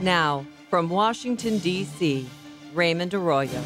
Now, from Washington, D.C., Raymond Arroyo.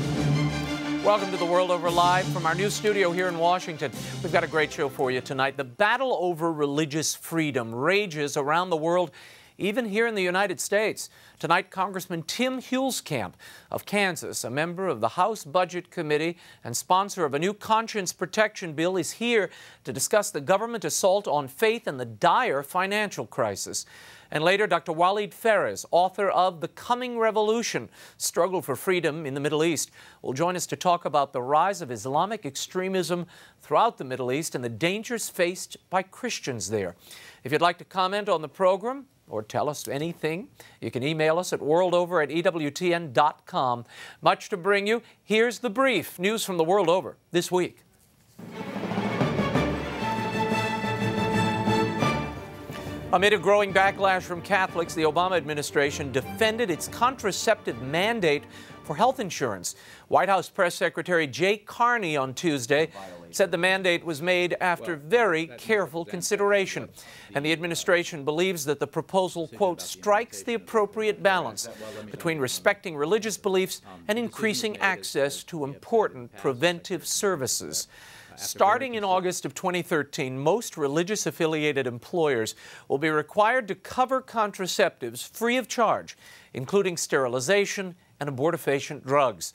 Welcome to the World Over Live from our new studio here in Washington. We've got a great show for you tonight. The battle over religious freedom rages around the world, even here in the United States. Tonight, Congressman Tim Huelskamp of Kansas, a member of the House Budget Committee and sponsor of a new conscience protection bill, is here to discuss the government assault on faith and the dire financial crisis. And later, Dr. Walid Phares, author of The Coming Revolution, Struggle for Freedom in the Middle East, will join us to talk about the rise of Islamic extremism throughout the Middle East and the dangers faced by Christians there. If you'd like to comment on the program or tell us anything, you can email us at worldover@ewtn.com. Much to bring you. Here's the brief. News from the world over this week. Amid a growing backlash from Catholics, the Obama administration defended its contraceptive mandate for health insurance. White House Press Secretary Jay Carney on Tuesday said the mandate was made after very careful consideration. And the administration believes that the proposal, quote, strikes the appropriate balance between respecting religious beliefs and increasing access to important preventive services. Starting in August of 2013, most religious-affiliated employers will be required to cover contraceptives free of charge, including sterilization and abortifacient drugs.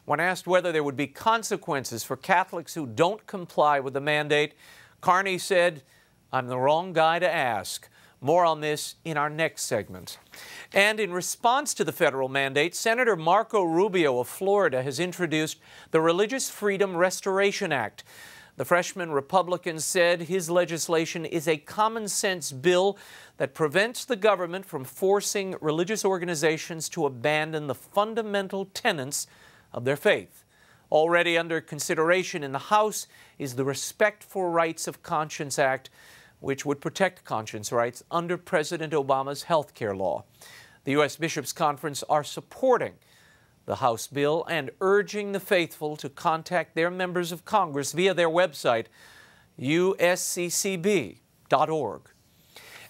When asked whether there would be consequences for Catholics who don't comply with the mandate, Carney said, "I'm the wrong guy to ask." More on this in our next segment. And in response to the federal mandate, Senator Marco Rubio of Florida has introduced the Religious Freedom Restoration Act. The freshman Republican said his legislation is a common-sense bill that prevents the government from forcing religious organizations to abandon the fundamental tenets of their faith. Already under consideration in the House is the Respect for Rights of Conscience Act, which would protect conscience rights under President Obama's health care law. The U.S. Bishops' Conference are supporting the House bill and urging the faithful to contact their members of Congress via their website, usccb.org.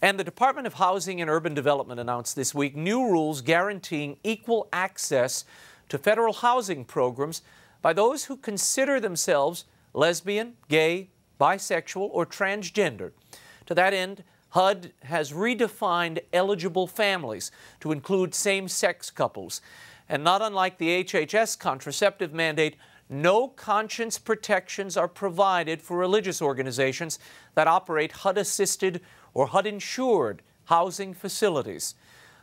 And the Department of Housing and Urban Development announced this week new rules guaranteeing equal access to federal housing programs by those who consider themselves lesbian, gay, bisexual, or transgender. To that end, HUD has redefined eligible families to include same-sex couples. And not unlike the HHS contraceptive mandate, no conscience protections are provided for religious organizations that operate HUD-assisted or HUD-insured housing facilities.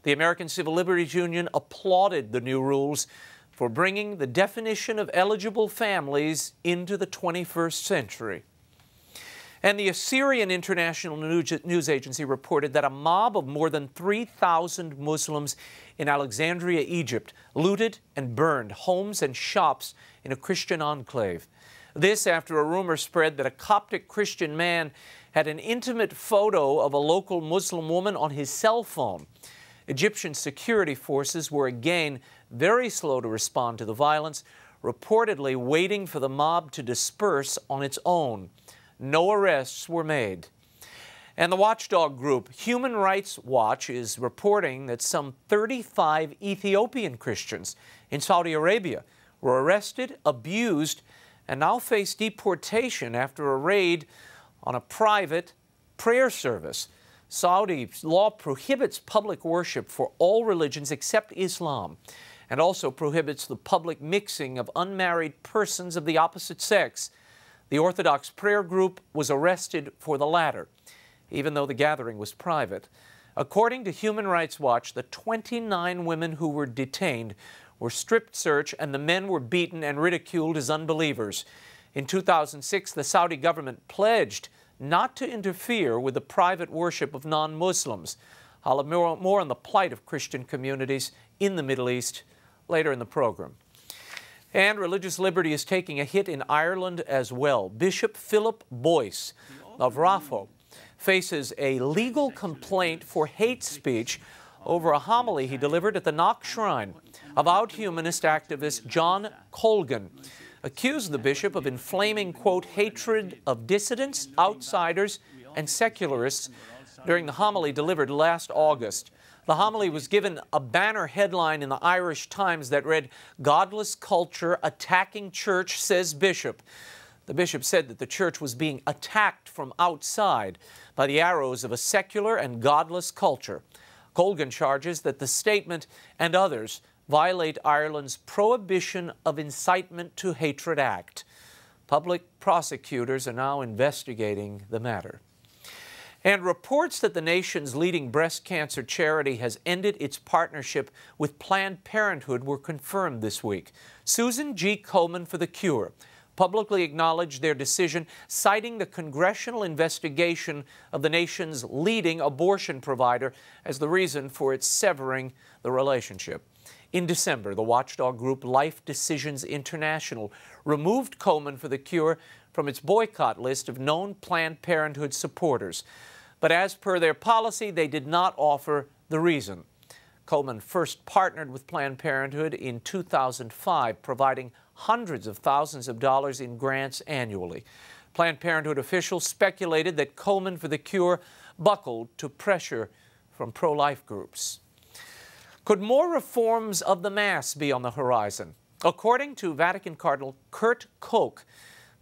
The American Civil Liberties Union applauded the new rules for bringing the definition of eligible families into the 21st century. And the Assyrian International News Agency reported that a mob of more than 3,000 Muslims in Alexandria, Egypt, looted and burned homes and shops in a Christian enclave. This after a rumor spread that a Coptic Christian man had an intimate photo of a local Muslim woman on his cell phone. Egyptian security forces were again very slow to respond to the violence, reportedly waiting for the mob to disperse on its own. No arrests were made. And the watchdog group Human Rights Watch is reporting that some 35 Ethiopian Christians in Saudi Arabia were arrested, abused, and now face deportation after a raid on a private prayer service. Saudi law prohibits public worship for all religions except Islam, and also prohibits the public mixing of unmarried persons of the opposite sex. The Orthodox prayer group was arrested for the latter, even though the gathering was private. According to Human Rights Watch, the 29 women who were detained were stripped search and the men were beaten and ridiculed as unbelievers. In 2006, the Saudi government pledged not to interfere with the private worship of non-Muslims. I'll have more on the plight of Christian communities in the Middle East later in the program. And religious liberty is taking a hit in Ireland as well. Bishop Philip Boyce of Raphoe faces a legal complaint for hate speech over a homily he delivered at the Knox Shrine. Avowed humanist activist John Colgan accused the bishop of inflaming, quote, hatred of dissidents, outsiders, and secularists during the homily delivered last August. The homily was given a banner headline in the Irish Times that read, "Godless culture attacking church, says bishop." The bishop said that the church was being attacked from outside by the arrows of a secular and godless culture. Colgan charges that the statement and others violate Ireland's Prohibition of Incitement to Hatred Act. Public prosecutors are now investigating the matter. And reports that the nation's leading breast cancer charity has ended its partnership with Planned Parenthood were confirmed this week. Susan G. Komen for the Cure publicly acknowledged their decision, citing the congressional investigation of the nation's leading abortion provider as the reason for its severing the relationship. In December, the watchdog group Life Decisions International removed Komen for the Cure from its boycott list of known Planned Parenthood supporters. But as per their policy, they did not offer the reason. Komen first partnered with Planned Parenthood in 2005, providing hundreds of thousands of dollars in grants annually. Planned Parenthood officials speculated that Komen for the Cure buckled to pressure from pro-life groups. Could more reforms of the Mass be on the horizon? According to Vatican Cardinal Kurt Koch,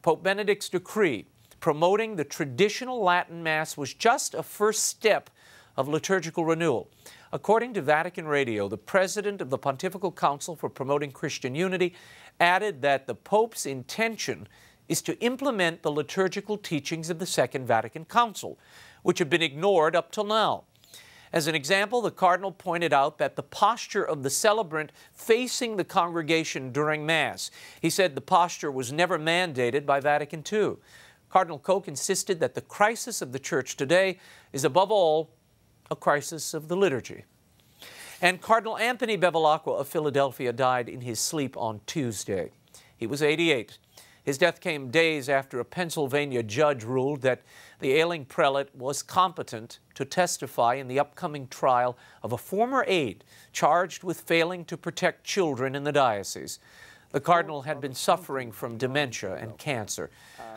Pope Benedict's decree promoting the traditional Latin Mass was just a first step of liturgical renewal. According to Vatican Radio, the president of the Pontifical Council for Promoting Christian Unity added that the Pope's intention is to implement the liturgical teachings of the Second Vatican Council, which have been ignored up till now. As an example, the Cardinal pointed out that the posture of the celebrant facing the congregation during Mass. He said the posture was never mandated by Vatican II. Cardinal Koch insisted that the crisis of the Church today is above all a crisis of the liturgy. And Cardinal Anthony Bevilacqua of Philadelphia died in his sleep on Tuesday. He was 88. His death came days after a Pennsylvania judge ruled that the ailing prelate was competent to testify in the upcoming trial of a former aide charged with failing to protect children in the diocese. The cardinal had been suffering from dementia and cancer.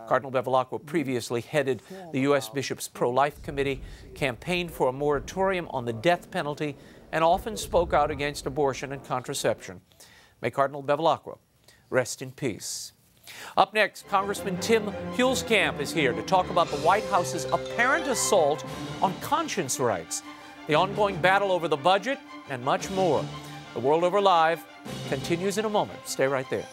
Cardinal Bevilacqua previously headed the U.S. Bishops' Pro-Life Committee, campaigned for a moratorium on the death penalty, and often spoke out against abortion and contraception. May Cardinal Bevilacqua rest in peace. Up next, Congressman Tim Huelskamp is here to talk about the White House's apparent assault on conscience rights, the ongoing battle over the budget, and much more. The World Over Live continues in a moment. Stay right there.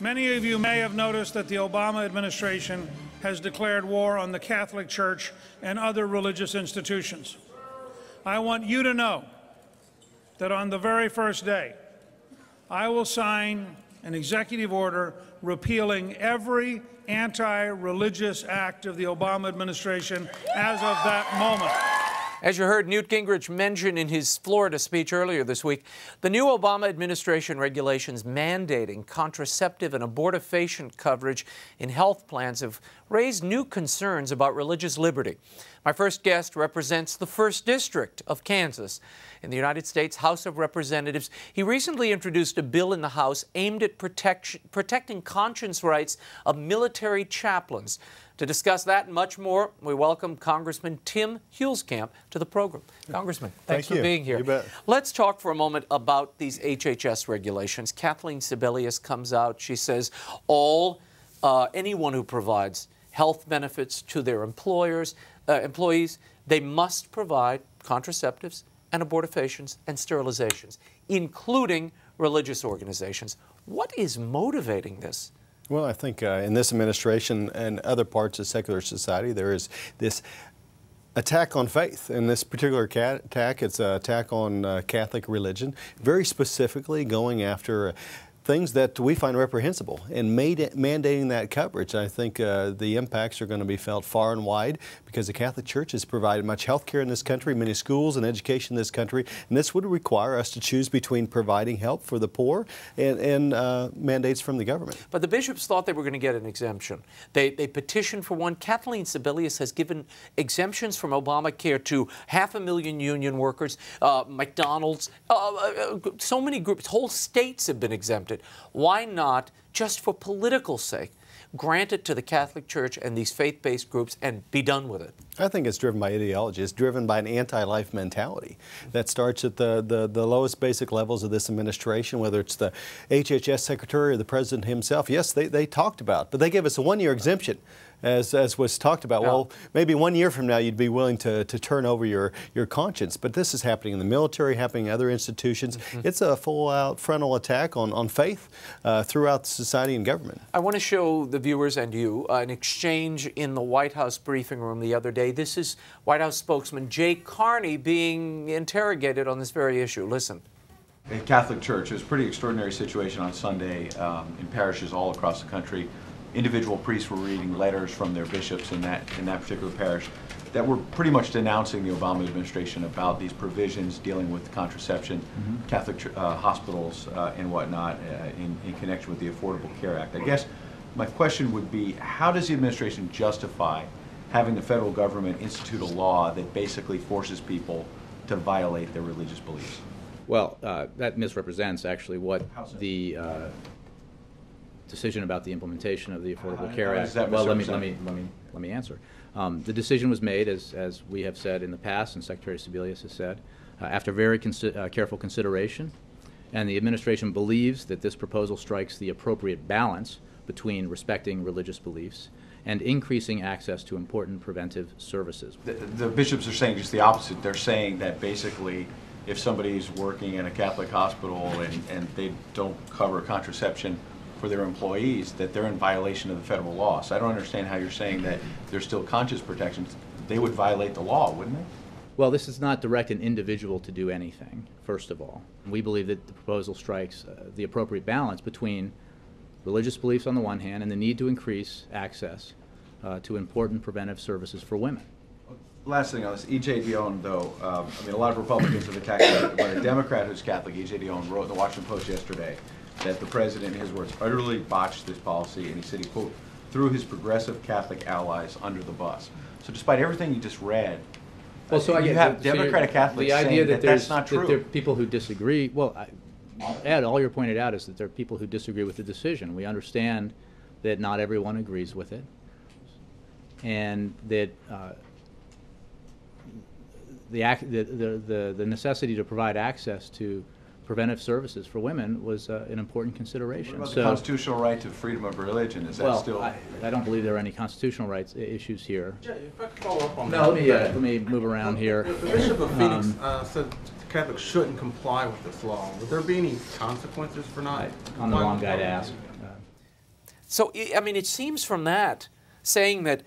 Many of you may have noticed that the Obama administration has declared war on the Catholic Church and other religious institutions. I want you to know that on the very first day, I will sign an executive order repealing every anti-religious act of the Obama administration as of that moment. As you heard Newt Gingrich mention in his Florida speech earlier this week, the new Obama administration regulations mandating contraceptive and abortifacient coverage in health plans have raised new concerns about religious liberty. My first guest represents the 1st District of Kansas in the United States House of Representatives. He recently introduced a bill in the House aimed at protecting conscience rights of military chaplains. To discuss that and much more, we welcome Congressman Tim Huelskamp to the program. Congressman, thanks for being here. You bet. Let's talk for a moment about these HHS regulations. Kathleen Sebelius comes out. She says anyone who provides health benefits to their employees, they must provide contraceptives and abortifacients and sterilizations, including religious organizations. What is motivating this? Well, I think in this administration and other parts of secular society, there is this attack on faith. In this particular attack, it's an attack on Catholic religion, very specifically going after things that we find reprehensible and mandating that coverage. I think the impacts are going to be felt far and wide because the Catholic Church has provided much health care in this country, many schools and education in this country, and this would require us to choose between providing help for the poor and mandates from the government. But the bishops thought they were going to get an exemption. They petitioned for one. Kathleen Sebelius has given exemptions from Obamacare to 500,000 union workers, McDonald's, so many groups, whole states have been exempted. Why not, just for political sake, grant it to the Catholic Church and these faith-based groups and be done with it? I think it's driven by ideology. It's driven by an anti-life mentality that starts at the lowest basic levels of this administration, whether it's the HHS secretary or the president himself. Yes, they talked about it, but they gave us a one-year exemption, as was talked about. Well, maybe 1 year from now you'd be willing to turn over your conscience. But this is happening in the military, happening in other institutions. It's a full-out frontal attack on faith throughout society and government. I want to show the viewers and you an exchange in the White House briefing room the other day. This is White House spokesman Jay Carney being interrogated on this very issue. Listen. The Catholic Church, it was a pretty extraordinary situation on Sunday in parishes all across the country. Individual priests were reading letters from their bishops in that particular parish that were pretty much denouncing the Obama administration about these provisions dealing with contraception, Catholic hospitals and whatnot in connection with the Affordable Care Act. I guess my question would be, how does the administration justify having the federal government institute a law that basically forces people to violate their religious beliefs? Well, that misrepresents actually what the decision about the implementation of the Affordable Care Act. Well, let me answer. The decision was made, as we have said in the past, and Secretary Sebelius has said, after very careful consideration, and the administration believes that this proposal strikes the appropriate balance between respecting religious beliefs and increasing access to important preventive services. The bishops are saying just the opposite. They're saying that basically if somebody's working in a Catholic hospital and they don't cover contraception for their employees, that they're in violation of the federal law. So I don't understand how you're saying that there's still conscience protections. They would violate the law, wouldn't they? Well, this does not direct an individual to do anything, first of all. We believe that the proposal strikes the appropriate balance between religious beliefs on the one hand and the need to increase access to important preventive services for women. Last thing on this, E.J. Dionne, though, I mean, a lot of Republicans have attacked it, but a Democrat who's Catholic, E.J. Dionne, wrote in the Washington Post yesterday that the president, in his words, utterly botched this policy, and he said he, quote, threw his progressive Catholic allies under the bus. So despite everything you just read, well, so you have Democratic Catholics saying that that's not true. That there are people who disagree. Well, Ed, all you're pointed out is that there are people who disagree with the decision. We understand that not everyone agrees with it, and that the necessity to provide access to preventive services for women was an important consideration. What about the constitutional right to freedom of religion? Is that still? I don't believe there are any constitutional rights issues here. If I could follow up on that. Let me move around here. The Bishop of Phoenix said Catholics shouldn't comply with this law. Would there be any consequences for not? I'm the wrong guy to ask. So, I mean, it seems from that, saying that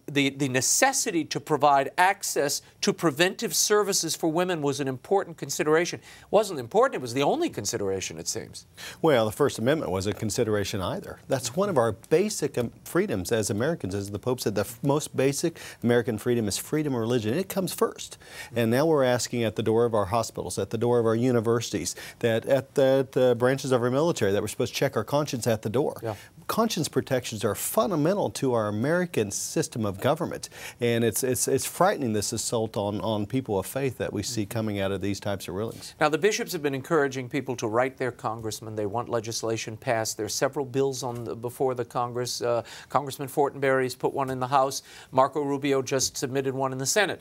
the necessity to provide access to preventive services for women was an important consideration. It wasn't important, it was the only consideration, it seems. Well, the First Amendment wasn't a consideration either. That's one of our basic freedoms as Americans. As the Pope said, the most basic American freedom is freedom of religion. It comes first. And now we're asking at the door of our hospitals, at the door of our universities, that at the branches of our military, that we're supposed to check our conscience at the door. Yeah. Conscience protections are fundamental to our American system of government, and it's frightening, this assault on people of faith that we see coming out of these types of rulings. Now, the bishops have been encouraging people to write their congressman. They want legislation passed. There are several bills before the Congress. Congressman Fortenberry's put one in the House. Marco Rubio just submitted one in the Senate.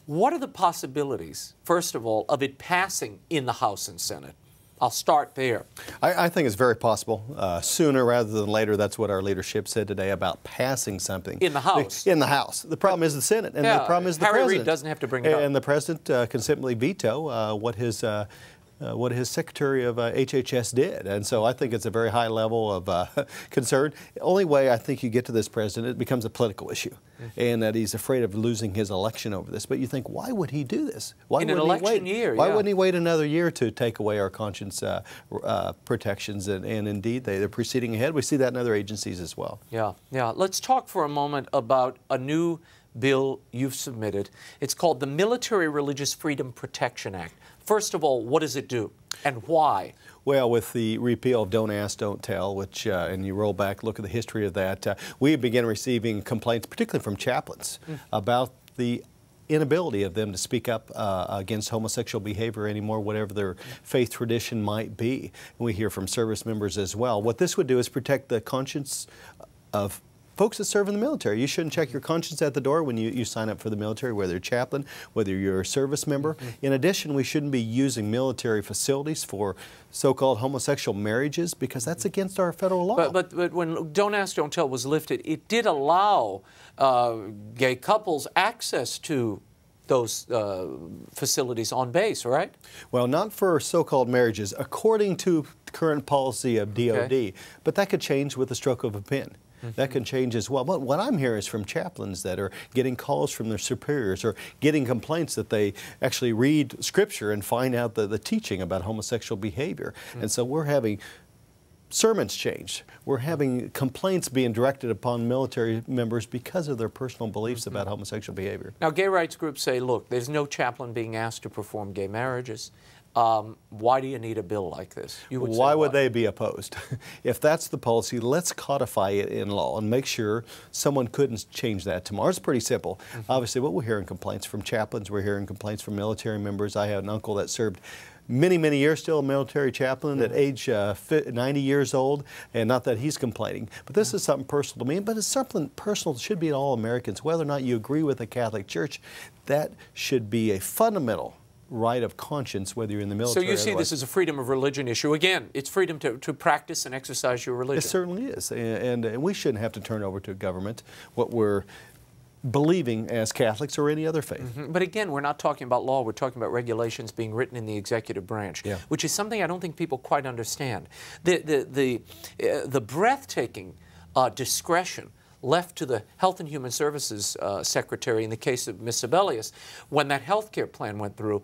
What are the possibilities, first of all, of it passing in the House and Senate? I'll start there. I think it's very possible. Sooner rather than later, that's what our leadership said today about passing something. In the House. In the House. The problem is the Senate, and the problem is the Harry President. Reid doesn't have to bring it up. And the President can simply veto what his what his Secretary of HHS did. And so I think it's a very high level of concern. The only way I think you get to this president, it becomes a political issue, and that he's afraid of losing his election over this. But you think, why would he do this? Why in an election year, Why wouldn't he wait another year to take away our conscience protections? And indeed, they're proceeding ahead. We see that in other agencies as well. Yeah, yeah. Let's talk for a moment about a new bill you've submitted. It's called the Military Religious Freedom Protection Act. First of all, what does it do and why? Well, with the repeal of Don't Ask, Don't Tell, which, and you roll back, look at the history of that, we began receiving complaints, particularly from chaplains, about the inability of them to speak up against homosexual behavior anymore, whatever their faith tradition might be. And we hear from service members as well. What this would do is protect the conscience of folks that serve in the military. You shouldn't check your conscience at the door when you sign up for the military, whether you're a chaplain, whether you're a service member. In addition, we shouldn't be using military facilities for so-called homosexual marriages, because that's against our federal law. But when Don't Ask, Don't Tell was lifted, it did allow gay couples access to those facilities on base, right? Well, not for so-called marriages, according to the current policy of DOD, but that could change with the stroke of a pen. That can change as well. But what I'm hearing is from chaplains that are getting calls from their superiors or getting complaints that they actually read Scripture and find out the teaching about homosexual behavior. And so we're having sermons changed. We're having complaints being directed upon military members because of their personal beliefs about homosexual behavior. Now, gay rights groups say, look, there's no chaplain being asked to perform gay marriages. Why do you need a bill like this? Why would they be opposed? If that's the policy, let's codify it in law and make sure someone couldn't change that tomorrow. It's pretty simple. Obviously, what we're hearing complaints from chaplains, we're hearing complaints from military members. I had an uncle that served many, many years, still a military chaplain at age 90 years old, and not that he's complaining. But this is something personal to me, but it's something personal that should be to all Americans. Whether or not you agree with the Catholic Church, that should be a fundamental right of conscience, whether you're in the military. So you see this as a freedom of religion issue. Again, it's freedom to practice and exercise your religion. It certainly is, and we shouldn't have to turn over to government what we're believing as Catholics or any other faith. But again, we're not talking about law, we're talking about regulations being written in the executive branch, which is something I don't think people quite understand. The breathtaking discretion left to the Health and Human Services Secretary in the case of Ms. Sebelius, when that health care plan went through,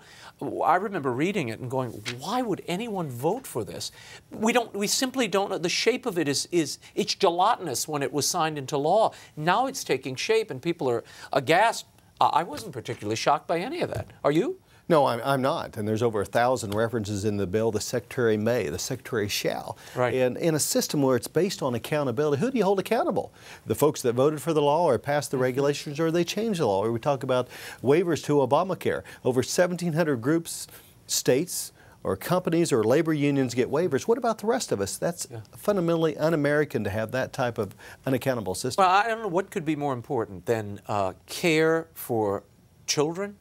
I remember reading it and going, why would anyone vote for this? We simply don't know. The shape of it is it's gelatinous when it was signed into law. Now it's taking shape and people are aghast. I wasn't particularly shocked by any of that. Are you? No, I'm not. And there's over 1,000 references in the bill. The Secretary may, the Secretary shall. Right. And in a system where it's based on accountability, who do you hold accountable? The folks that voted for the law or passed the regulations, or they changed the law? Or we talk about waivers to Obamacare. Over 1,700 groups, states, or companies or labor unions get waivers. What about the rest of us? That's fundamentally un-American to have that type of unaccountable system. Well, I don't know what could be more important than care for children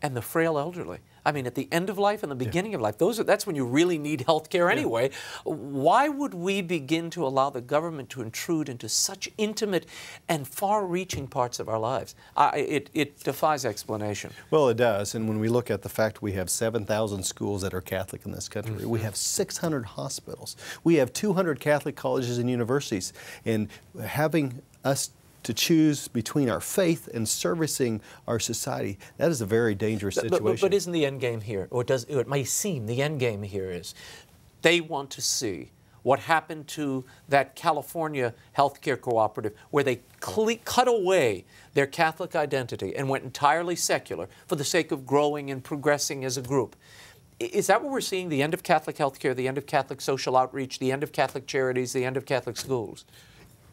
and the frail elderly. I mean, at the end of life and the beginning of life, that's when you really need health care anyway. Why would we begin to allow the government to intrude into such intimate and far-reaching parts of our lives? It defies explanation. Well, it does. And when we look at the fact we have 7,000 schools that are Catholic in this country, we have 600 hospitals, we have 200 Catholic colleges and universities, and having us to choose between our faith and servicing our society, that is a very dangerous situation. But isn't the end game here, or it may seem the end game here is, they want to see what happened to that California healthcare cooperative where they cut away their Catholic identity and went entirely secular for the sake of growing and progressing as a group. Is that what we're seeing, the end of Catholic healthcare, the end of Catholic social outreach, the end of Catholic charities, the end of Catholic schools?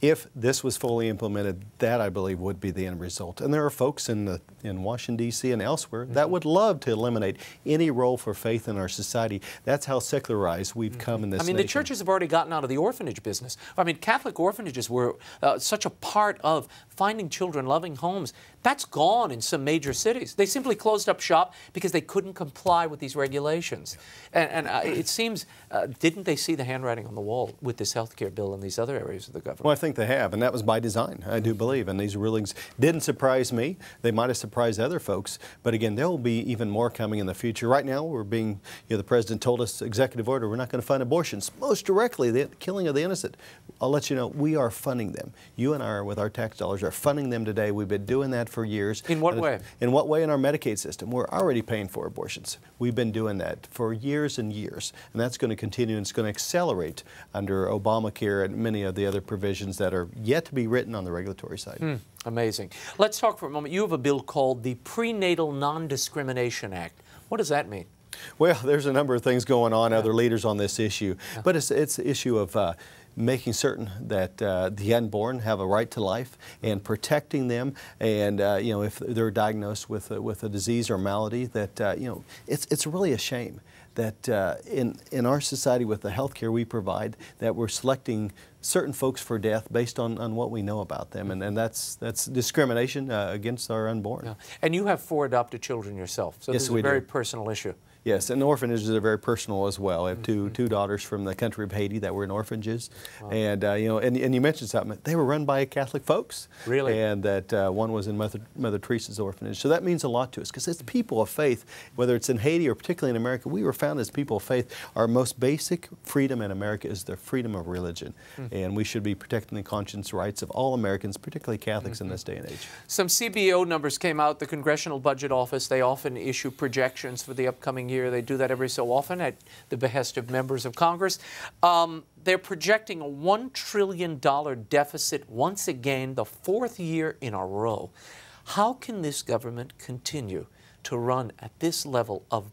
If this was fully implemented, that I believe would be the end result. And there are folks in Washington, D.C. and elsewhere that would love to eliminate any role for faith in our society. That's how secularized we've come in this nation. I mean, the churches have already gotten out of the orphanage business. I mean, Catholic orphanages were such a part of finding children loving homes. That's gone in some major cities. They simply closed up shop because they couldn't comply with these regulations. And it seems, didn't they see the handwriting on the wall with this health care bill in these other areas of the government? Well, I think they have, and that was by design, I do believe. And these rulings didn't surprise me. They might have surprised other folks. But again, there will be even more coming in the future. Right now, we're being, the President told us, executive order, we're not going to fund abortions. Most directly, the killing of the innocent. I'll let you know, we are funding them. You and I, with our tax dollars, are funding them today. We've been doing that for years. In what way? In what way in our Medicaid system? We're already paying for abortions. We've been doing that for years and years, and that's going to continue, and it's going to accelerate under Obamacare and many of the other provisions that are yet to be written on the regulatory side. Amazing. Let's talk for a moment. You have a bill called the Prenatal Non-Discrimination Act. What does that mean? Well, there's a number of things going on, other leaders on this issue, but it's the issue of making certain that the unborn have a right to life and protecting them, and if they're diagnosed with a disease or malady, that it's really a shame that in our society with the health care we provide, that we're selecting certain folks for death based on what we know about them, and that's discrimination against our unborn. Yeah. And you have 4 adopted children yourself, so yes, this is a very personal issue. Yes, and orphanages are very personal as well. I have two daughters from the country of Haiti that were in orphanages, and and you mentioned something. They were run by Catholic folks, really, and that one was in Mother Teresa's orphanage. So that means a lot to us because as people of faith, whether it's in Haiti or particularly in America, we were found as people of faith. Our most basic freedom in America is the freedom of religion, and we should be protecting the conscience rights of all Americans, particularly Catholics in this day and age. Some CBO numbers came out. The Congressional Budget Office, they often issue projections for the upcoming year. They do that every so often at the behest of members of Congress. They're projecting a $1 trillion deficit once again, the 4th year in a row. How can this government continue to run at this level of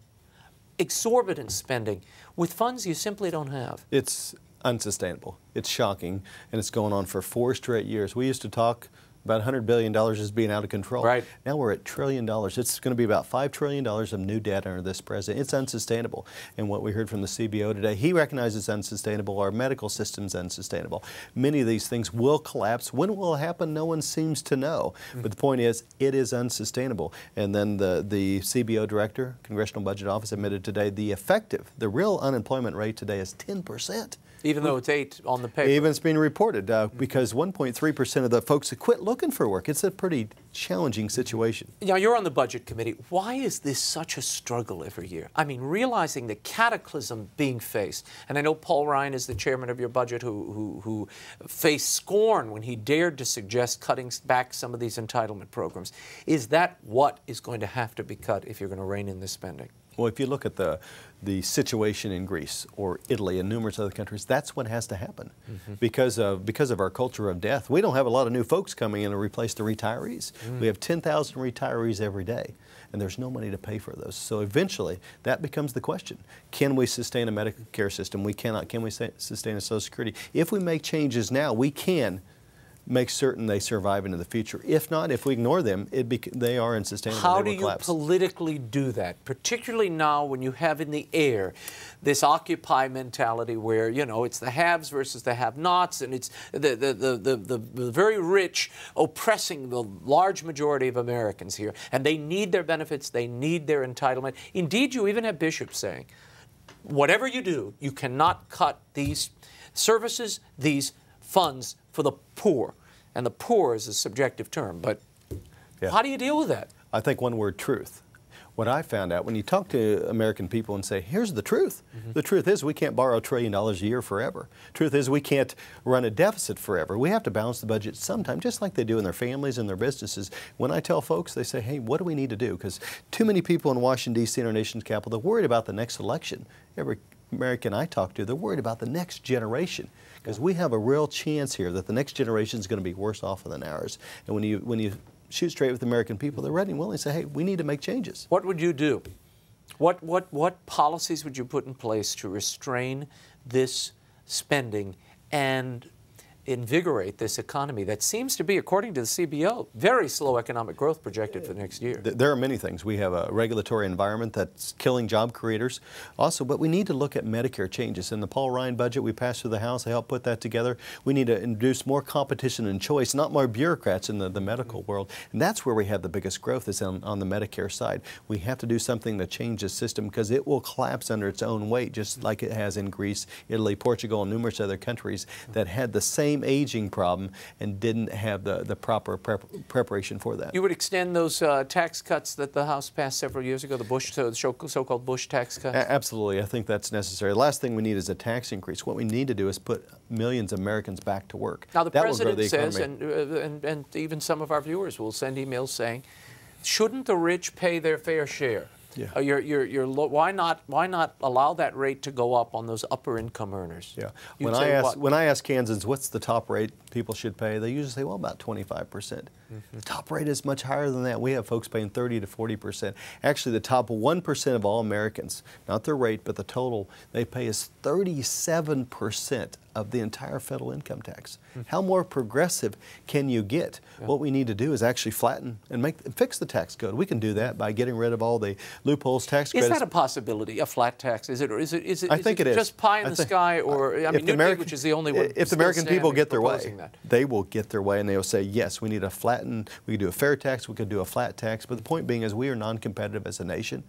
exorbitant spending with funds you simply don't have? It's unsustainable. It's shocking, and it's going on for 4 straight years. We used to talk about $100 billion is being out of control. Right. Now we're at $1 trillion. It's going to be about $5 trillion of new debt under this president. It's unsustainable. And what we heard from the CBO today, he recognizes it's unsustainable. Our medical system's unsustainable. Many of these things will collapse. When it will happen, no one seems to know. But the point is, it is unsustainable. And then the CBO director, Congressional Budget Office, admitted today the real unemployment rate today is 10%. Even though it's 8 on the paper. Even it's being reported because 1.3% of the folks that quit looking for work. It's a pretty challenging situation. Now, you're on the Budget Committee. Why is this such a struggle every year? I mean, realizing the cataclysm being faced, and I know Paul Ryan is the chairman of your budget who faced scorn when he dared to suggest cutting back some of these entitlement programs. Is that what is going to have to be cut if you're going to rein in this spending? Well, if you look at the situation in Greece or Italy and numerous other countries, that's what has to happen because of our culture of death. We don't have a lot of new folks coming in to replace the retarees. We have 10,000 retirees every day, and there's no money to pay for those. So eventually, that becomes the question. Can we sustain a medical care system? We cannot. Can we sustain a Social Security? If we make changes now, we can make certain they survive into the future. If not, if we ignore them, they are unsustainable. How do you politically do that, particularly now when you have in the air this Occupy mentality where, it's the haves versus the have-nots, and it's the very rich oppressing the large majority of Americans here, and they need their benefits, they need their entitlement. Indeed, you even have bishops saying, whatever you do, you cannot cut these services, these funds for the poor. And the poor is a subjective term, but how do you deal with that? I think one word, truth. What I found out, when you talk to American people and say, here's the truth. The truth is we can't borrow $1 trillion a year forever. Truth is we can't run a deficit forever. We have to balance the budget sometime, just like they do in their families and their businesses. When I tell folks, they say, hey, what do we need to do? Because too many people in Washington, D.C., and our nation's capital, they're worried about the next election. Every American I talk to, they're worried about the next generation. Because we have a real chance here that the next generation is going to be worse off than ours. And when you shoot straight with the American people, they're ready and willing to say, hey, we need to make changes. What would you do? What policies would you put in place to restrain this spending and invigorate this economy that seems to be, according to the CBO, very slow economic growth projected for the next year? There are many things. We have a regulatory environment that's killing job creators. Also, but we need to look at Medicare changes. In the Paul Ryan budget we passed through the House, I helped put that together. We need to introduce more competition and choice, not more bureaucrats in the medical world. And that's where we have the biggest growth, is on the Medicare side. We have to do something to change the system, because it will collapse under its own weight, just like it has in Greece, Italy, Portugal, and numerous other countries that had the same aging problem and didn't have the proper preparation for that. You would extend those tax cuts that the House passed several years ago, the so-called Bush tax cuts? Absolutely. I think that's necessary. The last thing we need is a tax increase. What we need to do is put millions of Americans back to work. Now, the President says, and even some of our viewers will send emails saying, shouldn't the rich pay their fair share? Yeah. Why not allow that rate to go up on those upper income earners? Yeah. When I ask Kansans what's the top rate people should pay, they usually say, well, about 25%. The top rate is much higher than that. We have folks paying 30 to 40%. Actually, the top 1% of all Americans, not their rate, but the total they pay, is 37% of the entire federal income tax. How more progressive can you get? Yeah. What we need to do is actually flatten and fix the tax code. We can do that by getting rid of all the loopholes, tax credits. Is that a possibility, a flat tax? Is it, or is it I think it is. Just pie in the sky? Or I mean, Newton, which is the only one. If the American people get their way, that. they will get their way, and they will say, yes, we need a flattened. We could do a fair tax. We could do a flat tax. But the point being is, we are non-competitive as a nation.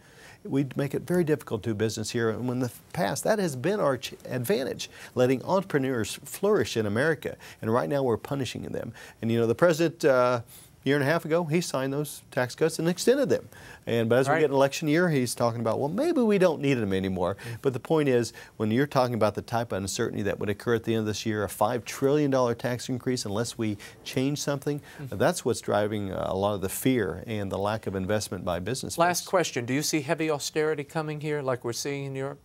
We make it very difficult to do business here. And in the past, that has been our advantage, letting entrepreneurs flourish in America. And right now, we're punishing them. And you know, the president, a year and a half ago, he signed those tax cuts and extended them. But as we get an election year, he's talking about, well, maybe we don't need them anymore. But the point is, when you're talking about the type of uncertainty that would occur at the end of this year, a $5 trillion tax increase unless we change something, that's what's driving a lot of the fear and the lack of investment by business. Last question. Do you see heavy austerity coming here like we're seeing in Europe?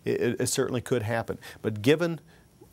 It certainly could happen. But given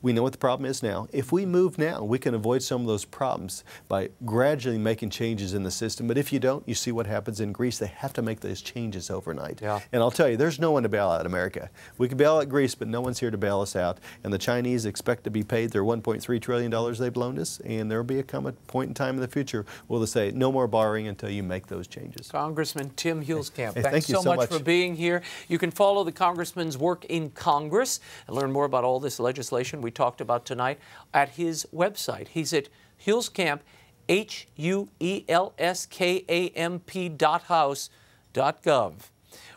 we know what the problem is now. If we move now, we can avoid some of those problems by gradually making changes in the system. But if you don't, you see what happens in Greece. They have to make those changes overnight. Yeah. And I'll tell you, there's no one to bail out America. We can bail out Greece, but no one's here to bail us out. And the Chinese expect to be paid their $1.3 trillion they've loaned us. And there will be a point in time in the future where they'll say, no more borrowing until you make those changes. Congressman Tim Huelskamp, hey, thanks so much for being here. You can follow the Congressman's work in Congress and learn more about all this legislation we talked about tonight at his website. He's at Huelskamp, HUELSKAMP.house.gov.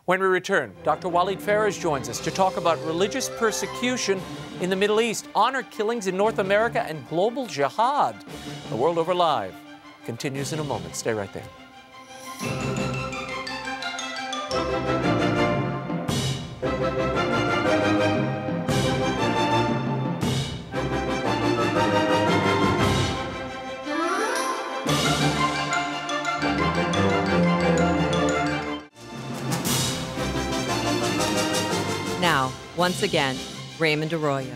When we return, Dr. Walid Phares joins us to talk about religious persecution in the Middle East, honor killings in North America, and global jihad. The World Over Live continues in a moment. Stay right there. Now, once again, Raymond Arroyo.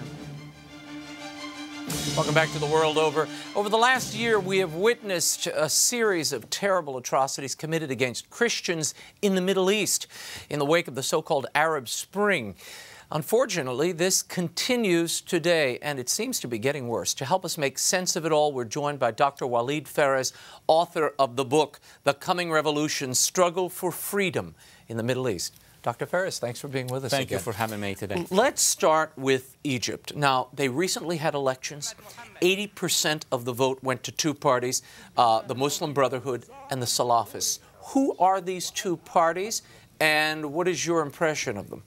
Welcome back to The World Over. Over the last year, we have witnessed a series of terrible atrocities committed against Christians in the Middle East in the wake of the so-called Arab Spring. Unfortunately, this continues today, and it seems to be getting worse. To help us make sense of it all, we're joined by Dr. Walid Phares, author of the book, The Coming Revolution: Struggle for Freedom in the Middle East. Dr. Phares, thanks for being with us again. Thank you for having me today. Let's start with Egypt. Now, they recently had elections. 80% of the vote went to two parties, the Muslim Brotherhood and the Salafists. Who are these two parties, and what is your impression of them?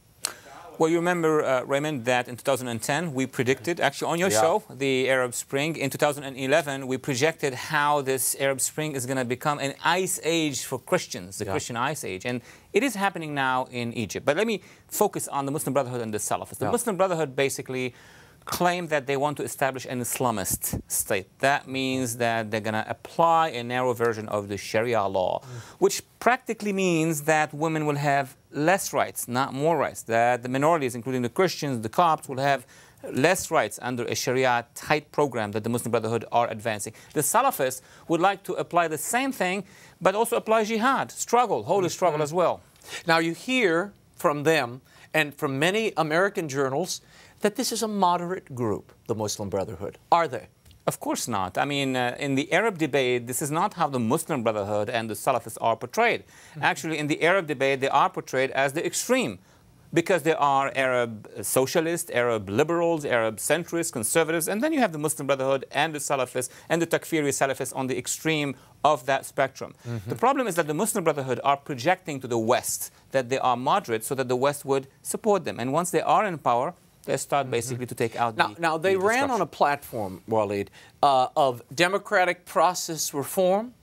Well, you remember, Raymond, that in 2010 we predicted, actually on your show, the Arab Spring. In 2011, we projected how this Arab Spring is going to become an ice age for Christians, the Christian ice age. And it is happening now in Egypt. But let me focus on the Muslim Brotherhood and the Salafists. The Muslim Brotherhood basically claim that they want to establish an Islamist state. That means that they're going to apply a narrow version of the Sharia law, which practically means that women will have less rights, not more rights, that the minorities, including the Christians, the Copts, will have less rights under a Sharia-type program that the Muslim Brotherhood are advancing. The Salafists would like to apply the same thing, but also apply jihad, struggle, holy struggle as well. Now, you hear from them and from many American journals that this is a moderate group, the Muslim Brotherhood. Are they? Of course not. I mean, in the Arab debate, this is not how the Muslim Brotherhood and the Salafists are portrayed. Actually, in the Arab debate, they are portrayed as the extreme, because there are Arab socialists, Arab liberals, Arab centrists, conservatives, and then you have the Muslim Brotherhood and the Salafists and the Takfiri Salafists on the extreme of that spectrum. The problem is that the Muslim Brotherhood are projecting to the West that they are moderate so that the West would support them. And once they are in power, they start basically to take out Now, they ran on a platform, Walid, of democratic process reform,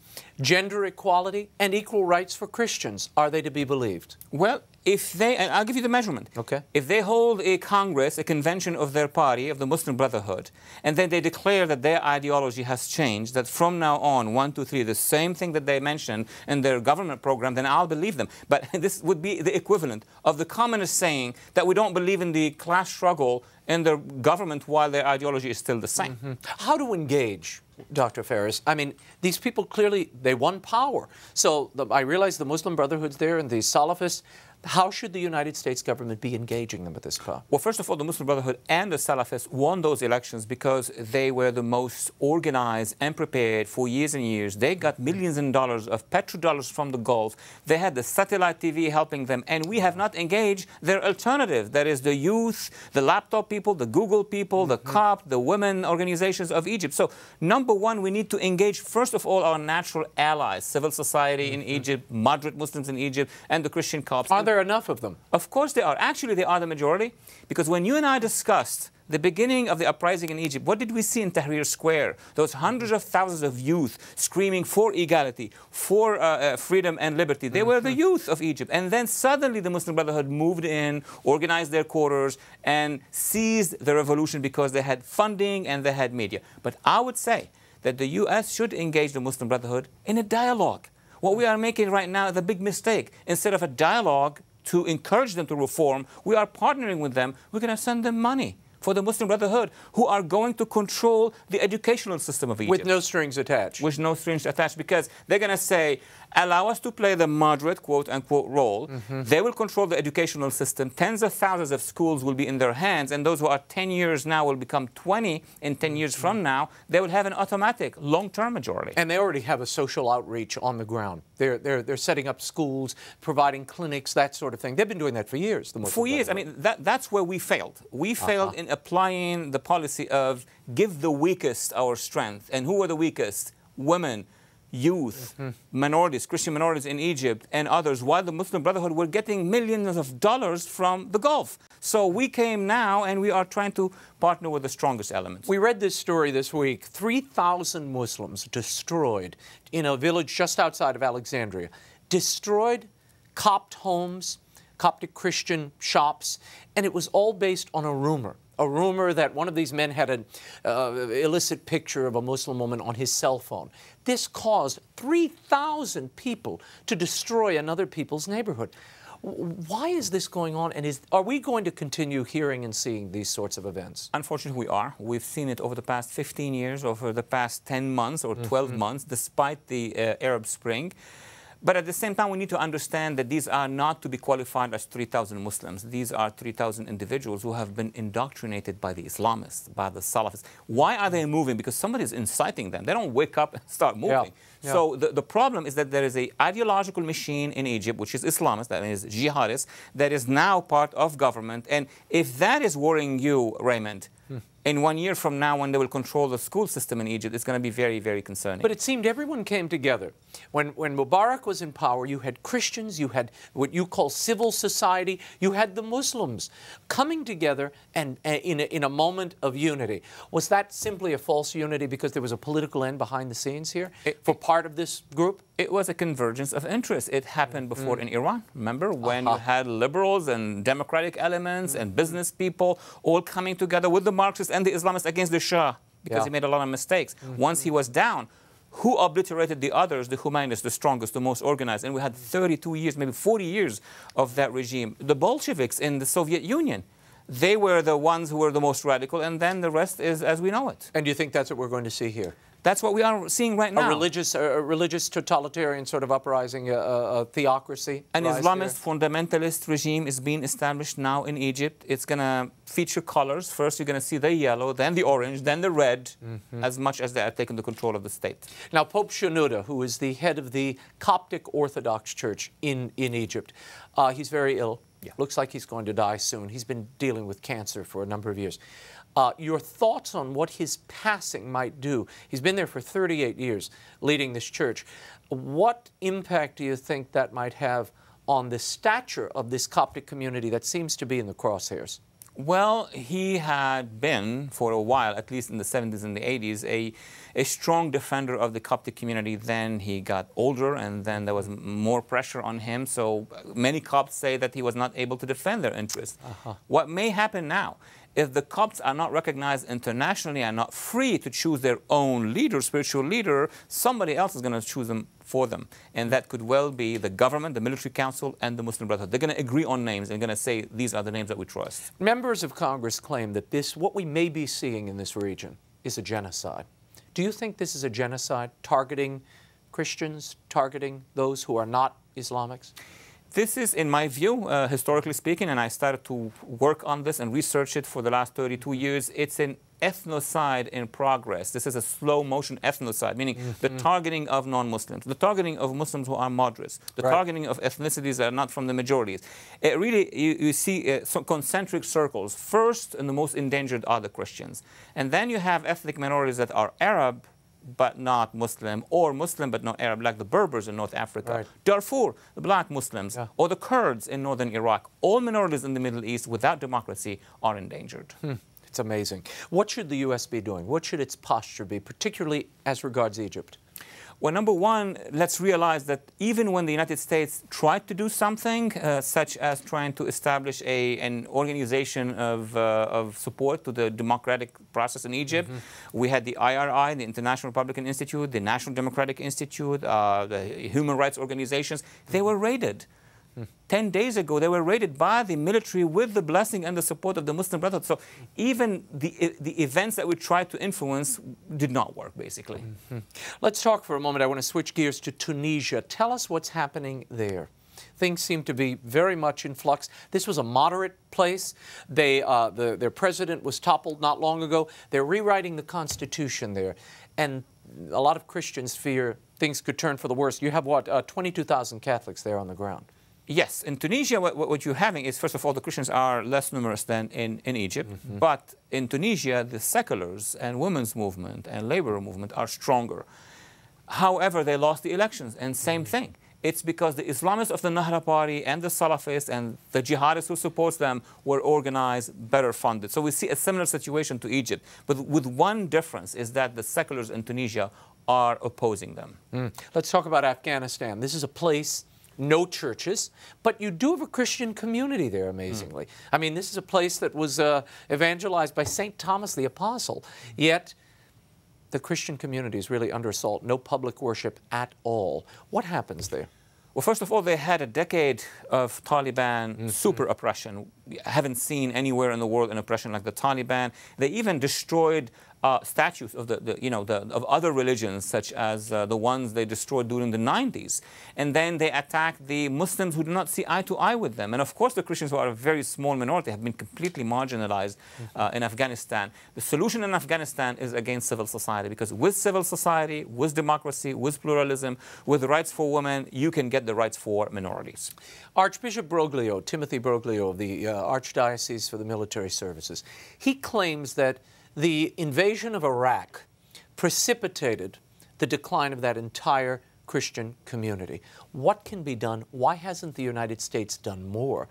gender equality, and equal rights for Christians. Are they to be believed? Well, if they, and I'll give you the measurement. Okay. If they hold a Congress, a convention of their party, of the Muslim Brotherhood, and then they declare that their ideology has changed, that from now on, 1, 2, 3, the same thing that they mentioned in their government program, then I'll believe them. But this would be the equivalent of the communists saying that we don't believe in the class struggle in their government while their ideology is still the same. How to engage, Dr. Phares? I mean, these people clearly, they won power. So I realize the Muslim Brotherhood's there and the Salafists. How should the United States government be engaging them at this point? Well, first of all, the Muslim Brotherhood and the Salafists won those elections because they were the most organized and prepared for years and years. They got millions of dollars of petrodollars from the Gulf. They had the satellite TV helping them, and we have not engaged their alternative. That is the youth, the laptop people, the Google people, the COP, the women organizations of Egypt. So, number one, we need to engage, first of all, our natural allies, civil society in Egypt, moderate Muslims in Egypt, and the Christian COPs. Are there enough of them? Of course they are. Actually, they are the majority, because when you and I discussed the beginning of the uprising in Egypt, what did we see in Tahrir Square? Those hundreds of thousands of youth screaming for equality, for freedom and liberty. They were the youth of Egypt. And then suddenly the Muslim Brotherhood moved in, organized their quarters, and seized the revolution because they had funding and they had media. But I would say that the U.S. should engage the Muslim Brotherhood in a dialogue. What we are making right now is a big mistake. Instead of a dialogue to encourage them to reform, we are partnering with them. We're going to send them money for the Muslim Brotherhood, who are going to control the educational system of Egypt. With no strings attached. With no strings attached, because they're going to say, allow us to play the moderate, quote-unquote, role. They will control the educational system. Tens of thousands of schools will be in their hands, and those who are 10 years now will become 20 in 10 years from now. They will have an automatic, long-term majority. And they already have a social outreach on the ground. They're setting up schools, providing clinics, that sort of thing. They've been doing that for years. For years. I mean, that's where we failed. We failed in applying the policy of give the weakest our strength. And who are the weakest? Women, youth, minorities, Christian minorities in Egypt, and others, while the Muslim Brotherhood were getting millions of dollars from the Gulf. So we came now, and we are trying to partner with the strongest elements. We read this story this week. 3,000 Muslims destroyed in a village just outside of Alexandria. Destroyed Copt homes, Coptic Christian shops, and it was all based on a rumor. A rumor that one of these men had an illicit picture of a Muslim woman on his cell phone. This caused 3,000 people to destroy another people's neighborhood. Why is this going on, and are we going to continue hearing and seeing these sorts of events? Unfortunately, we are. We've seen it over the past 15 years, over the past 10 months or 12 months, despite the Arab Spring. But at the same time, we need to understand that these are not to be qualified as 3,000 Muslims. These are 3,000 individuals who have been indoctrinated by the Islamists, by the Salafists. Why are they moving? Because somebody is inciting them. They don't wake up and start moving. Yeah. So the problem is that there is an ideological machine in Egypt, which is Islamist, that is jihadist, that is now part of government. And if that is worrying you, Raymond, in 1 year from now, when they will control the school system in Egypt, it's going to be very, very concerning. But it seemed everyone came together. When Mubarak was in power, you had Christians, you had what you call civil society, you had the Muslims coming together and in a moment of unity. Was that simply a false unity because there was a political end behind the scenes here for part of this group? It was a convergence of interests. It happened before in Iran. Remember when you had liberals and democratic elements and business people all coming together with the Marxists and the Islamists against the Shah because he made a lot of mistakes. Once he was down, who obliterated the others? The humanists, the strongest, the most organized. And we had 32 years, maybe 40 years of that regime. The Bolsheviks in the Soviet Union. They were the ones who were the most radical, and then the rest is as we know it. And do you think that's what we're going to see here? That's what we are seeing right now. A religious totalitarian sort of uprising, a theocracy. An Islamist fundamentalist regime is being established now in Egypt. It's going to feature colors. First, you're going to see the yellow, then the orange, then the red, as much as they are taking the control of the state. Now, Pope Shenouda, who is the head of the Coptic Orthodox Church in Egypt, he's very ill. Yeah. Looks like he's going to die soon. He's been dealing with cancer for a number of years. Your thoughts on what his passing might do? He's been there for 38 years leading this church. What impact do you think that might have on the stature of this Coptic community that seems to be in the crosshairs? Well, he had been, for a while, at least in the 70s and the 80s, a strong defender of the Coptic community. Then he got older, and then there was more pressure on him. So many Copts say that he was not able to defend their interests. What may happen now, if the Copts are not recognized internationally and not free to choose their own leader, spiritual leader, somebody else is going to choose them for them. And that could well be the government, the military council, and the Muslim Brotherhood. They're going to agree on names and going to say these are the names that we trust. Members of Congress claim that what we may be seeing in this region is a genocide. Do you think this is a genocide targeting Christians, targeting those who are not Islamics? This is, in my view, historically speaking, and I started to work on this and research it for the last 32 years, it's an ethnocide in progress. This is a slow-motion ethnocide, meaning the targeting of non-Muslims, the targeting of Muslims who are moderates, the targeting of ethnicities that are not from the majorities. It really, you see some concentric circles. First, and the most endangered are the Christians. And then you have ethnic minorities that are Arab, but not Muslim, or Muslim but not Arab, like the Berbers in North Africa, Darfur, the black Muslims, or the Kurds in northern Iraq. All minorities in the Middle East without democracy are endangered. It's amazing. What should the U.S. be doing? What should its posture be, particularly as regards Egypt? Well, number one, let's realize that even when the United States tried to do something, such as trying to establish an organization of support to the democratic process in Egypt, we had the IRI, the International Republican Institute, the National Democratic Institute, the human rights organizations. They were raided. 10 days ago, they were raided by the military with the blessing and the support of the Muslim Brotherhood. So even the events that we tried to influence did not work, basically. Let's talk for a moment. I want to switch gears to Tunisia. Tell us what's happening there. Things seem to be very much in flux. This was a moderate place. Their president was toppled not long ago. They're rewriting the constitution there. And a lot of Christians fear things could turn for the worse. You have, what, 22,000 Catholics there on the ground. Yes, in Tunisia, what you're having is, first of all, the Christians are less numerous than in Egypt. But in Tunisia, the seculars and women's movement and labor movement are stronger. However, they lost the elections, and same thing. It's because the Islamists of the Nahda Party and the Salafists and the jihadists who support them were organized, better funded. So we see a similar situation to Egypt, but with one difference, is that the seculars in Tunisia are opposing them. Let's talk about Afghanistan. This is a place, no churches, but you do have a Christian community there, amazingly. I mean, this is a place that was evangelized by St. Thomas the Apostle, yet the Christian community is really under assault. No public worship at all. What happens there? Well, first of all, they had a decade of Taliban super oppression. I haven't seen anywhere in the world an oppression like the Taliban. They even destroyed statues of of other religions, such as the ones they destroyed during the 90s. And then they attacked the Muslims who do not see eye to eye with them. And of course, the Christians, who are a very small minority, have been completely marginalized in Afghanistan. The solution in Afghanistan is against civil society, because with civil society, with democracy, with pluralism, with rights for women, you can get the rights for minorities. Archbishop Broglio, Timothy Broglio of the Archdiocese for the Military Services, he claims that the invasion of Iraq precipitated the decline of that entire Christian community. What can be done? Why hasn't the United States done more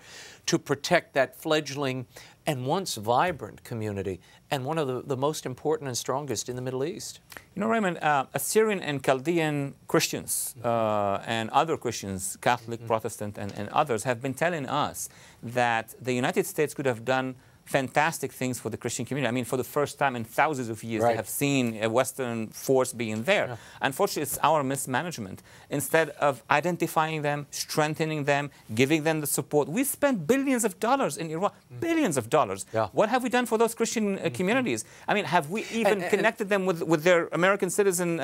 to protect that fledgling and once vibrant community, and one of the most important and strongest in the Middle East? You know, Raymond, Assyrian and Chaldean Christians and other Christians, Catholic, Protestant, and others, have been telling us that the United States could have done fantastic things for the Christian community. I mean, for the first time in thousands of years, they have seen a Western force being there. Yeah. Unfortunately, it's our mismanagement. Instead of identifying them, strengthening them, giving them the support, we spent billions of dollars in Iraq, billions of dollars. Yeah. What have we done for those Christian communities? I mean, have we even connected them with their American citizen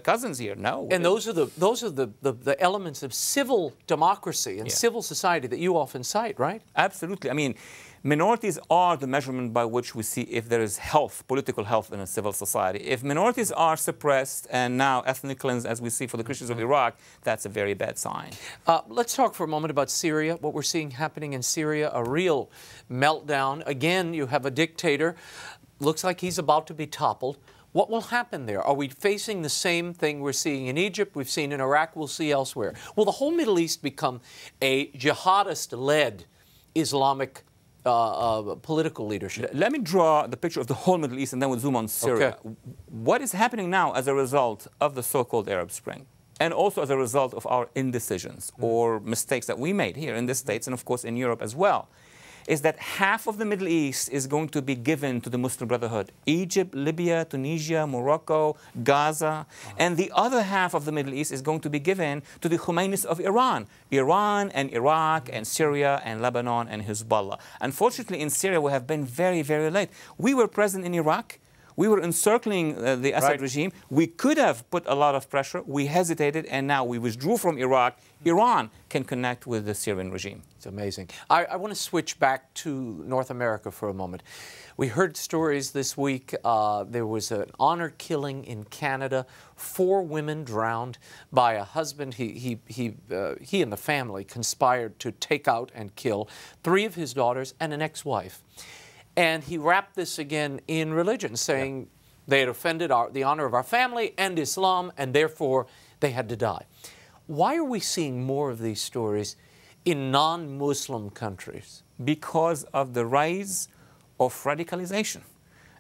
cousins here? No. And those are the elements of civil democracy and civil society that you often cite, right? Absolutely. I mean, minorities are the measurement by which we see if there is health, political health in a civil society. If minorities are suppressed and now ethnic cleansed, as we see for the Christians of Iraq, that's a very bad sign. Let's talk for a moment about Syria, what we're seeing happening in Syria, a real meltdown. Again, you have a dictator. Looks like he's about to be toppled. What will happen there? Are we facing the same thing we're seeing in Egypt, we've seen in Iraq, we'll see elsewhere? Will the whole Middle East become a jihadist-led Islamic political leadership? Let me draw the picture of the whole Middle East and then we'll zoom on Syria. Okay. What is happening now as a result of the so-called Arab Spring? And also as a result of our indecisions or mistakes that we made here in the States and of course in Europe as well, is that half of the Middle East is going to be given to the Muslim Brotherhood. Egypt, Libya, Tunisia, Morocco, Gaza. And the other half of the Middle East is going to be given to the Khomeinis of Iran. Iran and Iraq and Syria and Lebanon and Hezbollah. Unfortunately, in Syria, we have been very, very late. We were present in Iraq. We were encircling the Assad regime. We could have put a lot of pressure. We hesitated, and now we withdrew from Iraq. Iran can connect with the Syrian regime. It's amazing. I want to switch back to North America for a moment. We heard stories this week. There was an honor killing in Canada. 4 women drowned by a husband. He and the family conspired to take out and kill 3 of his daughters and an ex-wife. And he wrapped this again in religion, saying they had offended the honor of our family and Islam, and therefore they had to die. Why are we seeing more of these stories in non-Muslim countries? Because of the rise of radicalization.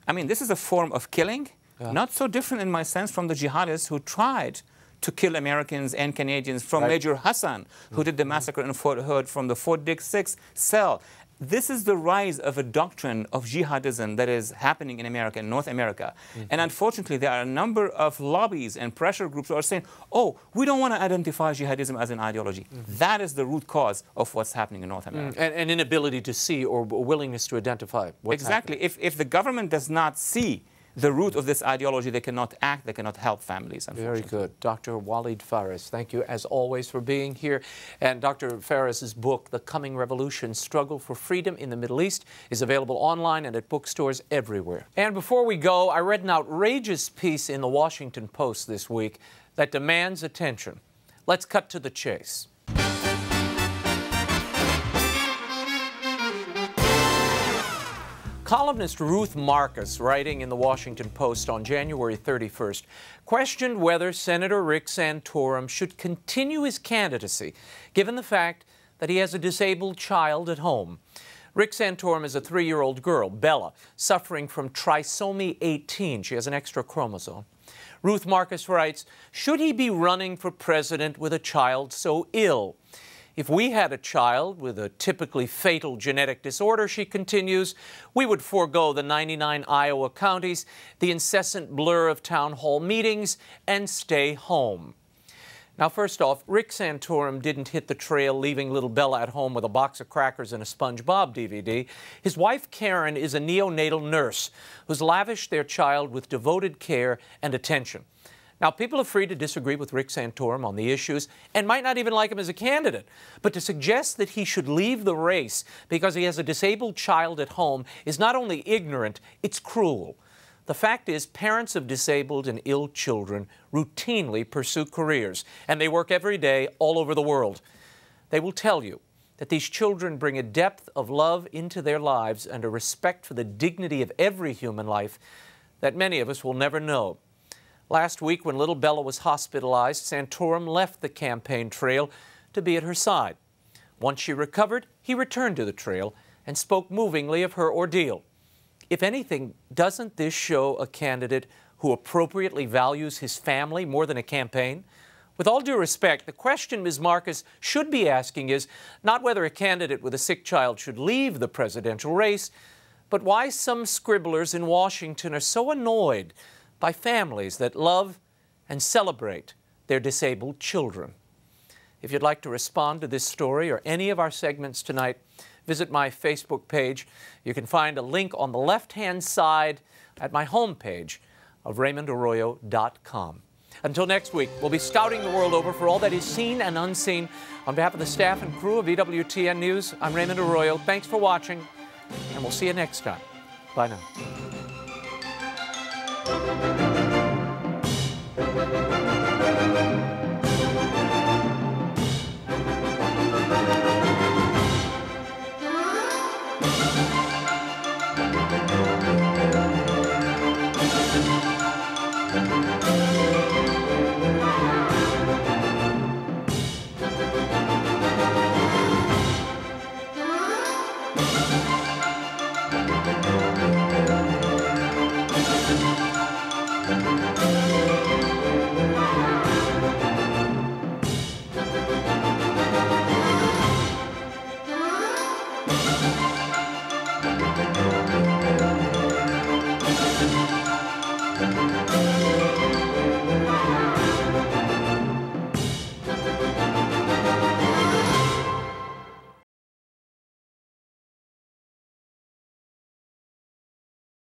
I mean, this is a form of killing, not so different in my sense from the jihadists who tried to kill Americans and Canadians, from Major Hassan, who did the massacre in Fort Hood, from the Fort Dix 6 cell. This is the rise of a doctrine of jihadism that is happening in America, in North America. And unfortunately, there are a number of lobbies and pressure groups who are saying, oh, we don't want to identify jihadism as an ideology. That is the root cause of what's happening in North America. And inability to see or willingness to identify what's happening. If the government does not see the root of this ideology, they cannot act, they cannot help families, unfortunately. Very good. Dr. Walid Phares, thank you as always for being here. And Dr. Phares' book, The Coming Revolution, Struggle for Freedom in the Middle East, is available online and at bookstores everywhere. And before we go, I read an outrageous piece in the Washington Post this week that demands attention. Let's cut to the chase. Columnist Ruth Marcus, writing in the Washington Post on January 31st, questioned whether Senator Rick Santorum should continue his candidacy, given the fact that he has a disabled child at home. Rick Santorum is a 3-year-old girl, Bella, suffering from trisomy 18. She has an extra chromosome. Ruth Marcus writes, should he be running for president with a child so ill? If we had a child with a typically fatal genetic disorder, she continues, we would forego the 99 Iowa counties, the incessant blur of town hall meetings, and stay home. Now, first off, Rick Santorum didn't hit the trail leaving little Bella at home with a box of crackers and a SpongeBob DVD. His wife, Karen, is a neonatal nurse who's lavished their child with devoted care and attention. Now, people are free to disagree with Rick Santorum on the issues and might not even like him as a candidate, but to suggest that he should leave the race because he has a disabled child at home is not only ignorant, it's cruel. The fact is, parents of disabled and ill children routinely pursue careers, and they work every day all over the world. They will tell you that these children bring a depth of love into their lives and a respect for the dignity of every human life that many of us will never know. Last week, when little Bella was hospitalized, Santorum left the campaign trail to be at her side. Once she recovered, he returned to the trail and spoke movingly of her ordeal. If anything, doesn't this show a candidate who appropriately values his family more than a campaign? With all due respect, the question Ms. Marcus should be asking is not whether a candidate with a sick child should leave the presidential race, but why some scribblers in Washington are so annoyed by families that love and celebrate their disabled children. If you'd like to respond to this story or any of our segments tonight, visit my Facebook page. You can find a link on the left-hand side at my homepage of RaymondArroyo.com. Until next week, we'll be scouting the world over for all that is seen and unseen. On behalf of the staff and crew of EWTN News, I'm Raymond Arroyo. Thanks for watching, and we'll see you next time. Bye now.